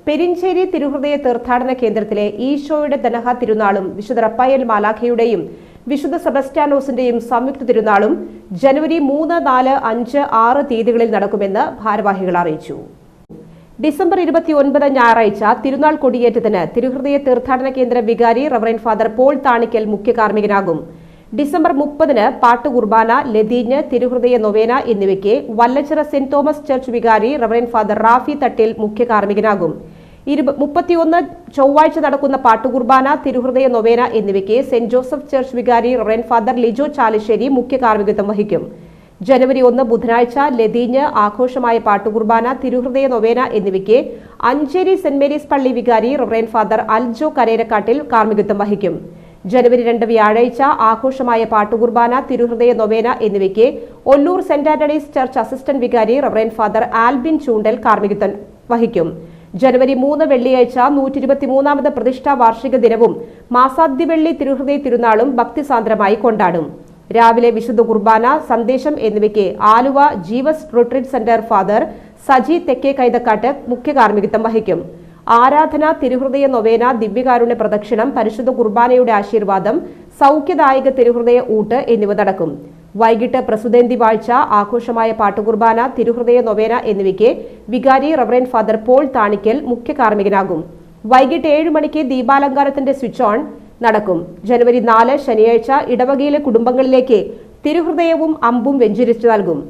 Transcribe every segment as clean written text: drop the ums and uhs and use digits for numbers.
പെരിഞ്ചേരി തിരുഹൃദയ തീർത്ഥാടന കേന്ദ്രത്തിലെ ഈശോയുടെ ദനഹ തിരുനാളും വിശുദ്ധ റഫായേൽ മാലാഖയുടെയും വിശുദ്ധ സെബസ്റ്റ്യാനോസിന്റെയും സംയുക്ത തിരുനാളും ജനുവരി 3, 4, 5, 6 തീയതികളിൽ നടക്കുമെന്ന് ഭാരവാഹികൾ അറിയിച്ചു. ഡിസംബർ 29 ഞായറാഴ്ച തിരുനാൾ കൊടിയേറ്റത്തിന് തിരുഹൃദയ തീർത്ഥാടന കേന്ദ്ര വികാരി റവറന്റ് ഫാദർ പോൾ താണിക്കൽ മുഖ്യ കാർമ്മികനാകും. ഡിസംബർ 30 പാട്ട് കുർബാന, ലതീഞ്ഞ്, തിരുഹൃദയ നൊവേന എന്നിവയ്ക്ക് വല്ലച്ചിറ സെന്റ് തോമസ് ചർച്ച് വികാരി റവറന്റ് ഫാദർ റാഫി തട്ടിൽ മുഖ്യ കാർമ്മികനാകും. 31 ചൊവ്വാഴ്ച നടക്കുന്ന പാട്ടുകുർബാന, തിരുഹൃദയ നൊവേന എന്നിവയ്ക്ക് സെന്റ് ജോസഫ് ചർച്ച് വികാരി റവറന്റ് ഫാദർ ലിജോ ചാലിശ്ശേരി മുഖ്യ കാർമ്മികത്വം വഹിക്കും. ജനുവരി 1 ബുധനാഴ്ച ലതീഞ്ഞ്, ആഘോഷമായ പാട്ടുകുർബാന, തിരുഹൃദയ നൊവേന എന്നിവയ്ക്ക് അഞ്ചേരി സെന്റ് മേരീസ് പള്ളി വികാരി റവറന്റ് ഫാദർ അൽജോ കരേരക്കാട്ടിൽ കാർമ്മികത്വം വഹിക്കും. ജനുവരി 2 വ്യാഴാഴ്ച ആഘോഷമായ പാട്ടുകുർബാന, തിരുഹൃദയ നൊവേന എന്നിവയ്ക്ക് Ollur saint Antony's church assistant വികാരി റവറന്റ് ഫാദർ ആൽബിൻ ചൂണ്ടൽ കാർമ്മികത്വം വഹിക്കും. ജനുവരി 3 വെള്ളിയാഴ്ച 123ാമത് പ്രതിഷ്ഠാ വാർഷിക ദിനവും മാസാദ്യവെള്ളി തിരുഹൃദയ തിരുനാളും ഭക്തിസാന്ദ്രമായി കൊണ്ടാടും. രാവിലെ വിശുദ്ധ കുർബാന, സന്ദേശം എന്നിവയ്ക്ക് Aluva Jeevas retreat centre father Saji Thekke Kaithakkattu മുഖ്യ കാർമ്മികത്വം വഹിക്കും. ആരാധന, തിരുഹൃദയ നൊവേന, ദിവ്യകാരുണ്യ പ്രദക്ഷിണം, പരിശുദ്ധ കുർബാനയുടെ ആശീർവാദം, സൗഖ്യദായക തിരുഹൃദയ ഊട്ട് എന്നിവ നടക്കും. വൈകിട്ട് പ്രസുതേന്തി വാഴ്ച, ആഘോഷമായ പാട്ടുകുർബാന, തിരുഹൃദയ നൊവേന എന്നിവയ്ക്ക് വികാരി റവറന്റ് ഫാദർ പോൾ താണിക്കൽ മുഖ്യ കാർമ്മികനാകും. വൈകിട്ട് 7 മണിക്ക് ദീപാലങ്കാരത്തിന്റെ സ്വിച്ച് ഓൺ നടക്കും. ജനുവരി 4 ശനിയാഴ്ച ഇടവകയിലെ കുടുംബങ്ങളിലേക്ക് തിരുഹൃദയവും അമ്പും വെഞ്ചരിച്ചു നൽകും.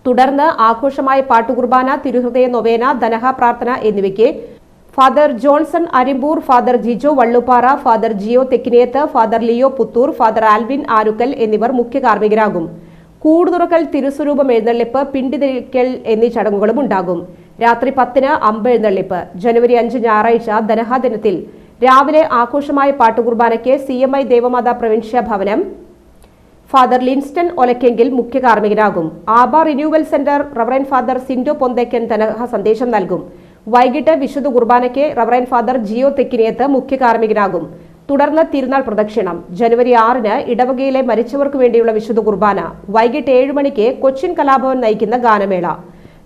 തുടർന്ന് ആഘോഷമായ പാട്ടുകുർബാന, തിരുഹൃദയ നൊവേന, ദനഹ പ്രാർത്ഥന എന്നിവയ്ക്ക് father Johnson Arimboor, father Jijo Vallupara, father Jio Thekkiniyath, father Leo Puthur, father Alvin Arukkal എന്നിവർ മുഖ്യ കാർമ്മികരാകും. കൂടുതുറക്കൽ, തിരുസ്വരൂപം എഴുന്നള്ളിപ്പ്, പിണ്ടിതിരിക്കൽ എന്നീ ചടങ്ങുകളും ഉണ്ടാകും. രാത്രി 10 അമ്പ് എഴുന്നള്ളിപ്പ്. ജനുവരി 5 ഞായറാഴ്ച ദനഹ ദിനത്തിൽ രാവിലെ ആഘോഷമായ പാട്ടുകുർബാനയ്ക്ക് CMI ദേവമാതാ പ്രവിൻഷ്യ ഭവനം ഫാദർ ലിൻസ്റ്റൺ ഒലക്കെങ്കിൽ മുഖ്യ കാർമ്മികനാകും. Abba renewal centre reverend father Sindo Ponthekkan Danaha സന്ദേശം നൽകും. വൈകിട്ട് വിശുദ്ധ കുർബാനയ്ക്ക് റവറന്റ് ഫാദർ ജിയോ തെക്കിനിയത്ത് മുഖ്യ കാർമ്മികനാകും. തുടർന്ന് തിരുനാൾ പ്രദക്ഷിണം. ജനുവരി 6 ഇടവകയിലെ മരിച്ചവർക്ക് വേണ്ടിയുള്ള വിശുദ്ധ കുർബാന. വൈകിട്ട് 7 മണിക്ക് കൊച്ചിൻ കലാഭവൻ നയിക്കുന്ന ഗാനമേള.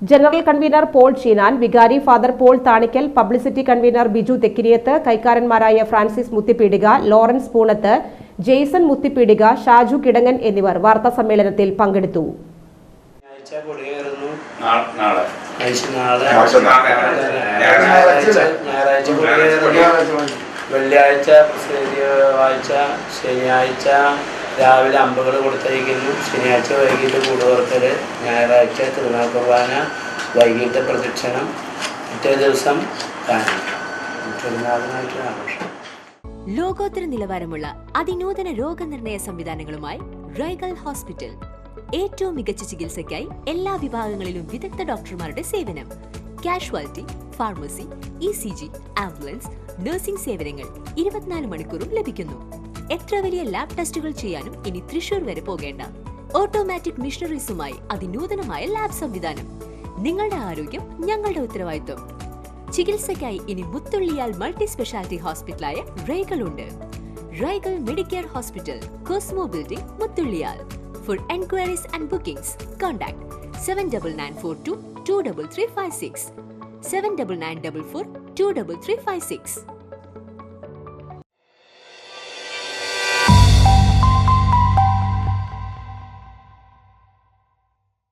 ജനറൽ കൺവീനർ പോൾ ചീനാൻ, വികാരി father Paul Thanikkal, publicity convener Biju Thekkiniyath, കൈക്കാരന്മാരായ ഫ്രാൻസിസ് മുത്തിപ്പീടിക, ലോറൻസ് പൂണത്ത്, ജെയ്സൺ മുത്തിപ്പീടിക, ഷാജു കിടങ്ങൻ എന്നിവർ വാർത്താ സമ്മേളനത്തിൽ പങ്കെടുത്തു. വെള്ളിയാഴ്ച വാഴ്ച, ശനിയാഴ്ച രാവിലെ അമ്പുകൾ കൊടുത്തയക്കുന്നു, ശനിയാഴ്ച വൈകിട്ട് കൂടുതുറക്കല്, ഞായറാഴ്ച തിരുനാൾ കുർബാന, വൈകിട്ട് പ്രദക്ഷിണം, പിറ്റേ ദിവസം തിരുനാളിനായിട്ട് ആഘോഷം. ലോകോത്തര നിലവാരമുള്ള അതിനൂതന രോഗനിർണയ സംവിധാനങ്ങളുമായി റൈഗൽ ഹോസ്പിറ്റൽ. ഏറ്റവും മികച്ച ചികിത്സയ്ക്കായി എല്ലാ വിഭാഗങ്ങളിലും വിദഗ്ധ ഡോക്ടർമാരുടെ സേവനം. Casualty, pharmacy, ECG, ambulance, nursing സേവനങ്ങൾ 24 മണിക്കൂറും ലഭിക്കുന്നു. എത്ര വലിയ ലാബ് ടെസ്റ്റുകൾ ചെയ്യാനും ഇനി തൃശൂർ വരെ പോകേണ്ട. ഓട്ടോമാറ്റിക് മിഷനറീസുമായി അതിനൂതനമായ ലാബ് സംവിധാനം. നിങ്ങളുടെ ആരോഗ്യം ഞങ്ങളുടെ ഉത്തരവാദിത്വം. ചികിത്സയ്ക്കായി ഇനി മുത്തുള്ളിയാൽ മൾട്ടി സ്പെഷ്യാലിറ്റി ഹോസ്പിറ്റലായ റൈഗൽ ഉണ്ട്. Rigel Medicare hospital, Cosmo building, Muthulliyal. For enquiries and bookings, contact 7994223356, 7994423356.